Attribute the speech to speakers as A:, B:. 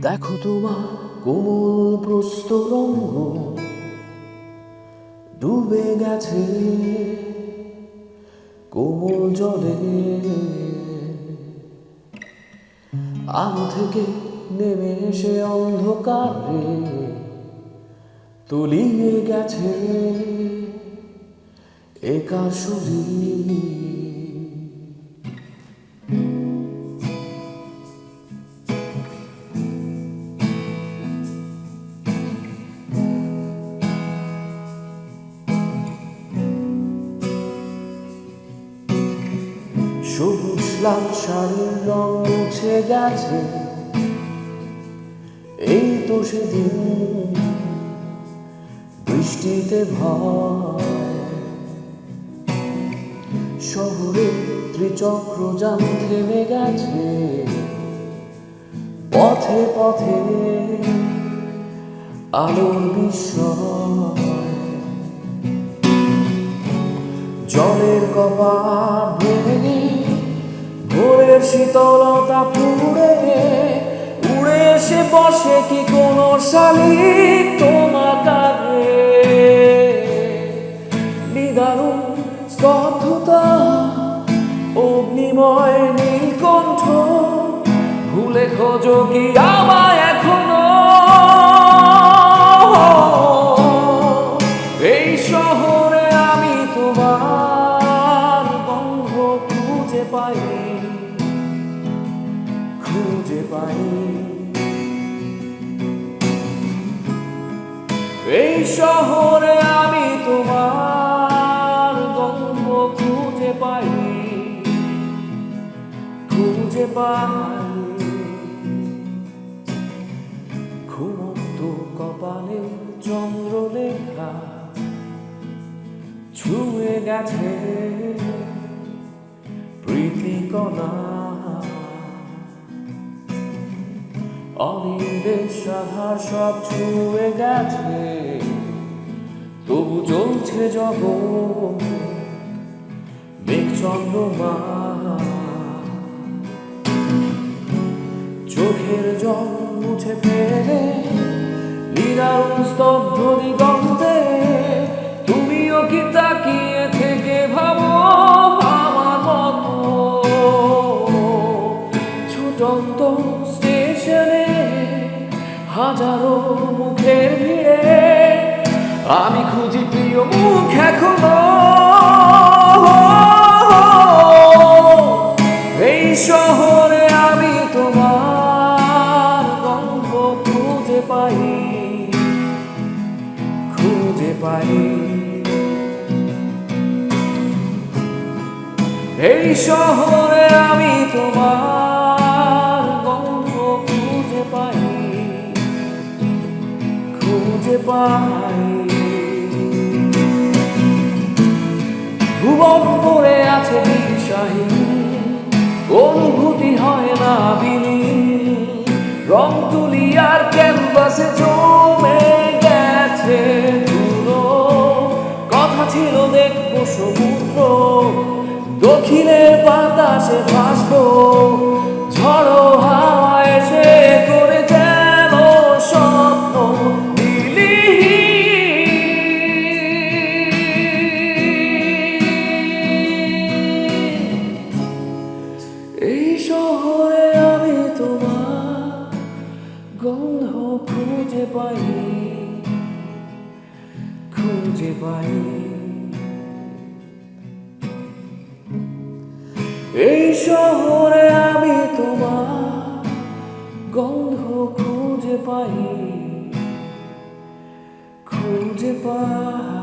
A: দেখো তোমার কোমল প্রস্তর অঙ্গ ডুবে গেছে কোমল জলে, আলো থেকে নেমে এসে অন্ধকারে তলিয়ে গেছে একার শরীর। সবুজ লাল শাড়ির রং মুছে গেছে, এই তো সেদিন বৃষ্টিতে ভয়। শহরে ত্রিচক্র যান থেমে গেছে, পথে পথে আলোর বিস্ময়। জলের কপাট ভেঙে ভোরের শীতলতা পুড়ে উড়ে এসে বসে কি কোনো শালিক তোমার কাঁধে। নিদারুণ স্তব্ধতা, অগ্নিময় নীলকণ্ঠ, ভুলে খোঁজো কি আমায় এখনো। এই শহরে আমি তোমার গন্ধ খুঁজে পাই, খুঁজে পাই। এই শহরে আমি তোমার গন্ধ খুঁজে পাই, খুঁজে পাই। ঘুমন্ত কপালে চন্দ্রলেখা ছুঁয়ে গেছে প্রীতিকণা। অনিন্দের সাধার সব ছুঁয়ে গেছে, তবু চলছে জগৎ মেঘচন্দ্রমা। চোখের জল মুছে ফেলে নিদারুণ স্তব্ধ দিগন্তে তুমিও কি তাকিয়ে থেকে ভাবো আমার মতো। ছুটন্ত স্টেশনে হাজারো মুখের ভিড়ে আমি খুঁজি প্রিয় মুখ এখনো। এই শহরে আমি তোমার গন্ধ খুঁজে পাই, খুঁজে পাই। এই শহরে আমি তোমার গন্ধ খুঁজে পাই, খুঁজে পাই। ভুবন পড়ে আছে দিশাহীন, অনুভূতি হয় না বিলীন। রং তুলি আর ক্যানভাসে জমে গেছে ধুলো। কথা ছিল দেখবো সমুদ্র, দক্ষিণের বাতাসে ভাসবো। ঝড়ো হাওয়া এসে করে গেল স্বপ্ন বিলীন। এই শহরে আমি তোমার গন্ধ খুঁজে পাই, খুঁজে পাই। এই শহরে আমি তোমার গন্ধ খুঁজে পাই, খুঁজে পাই।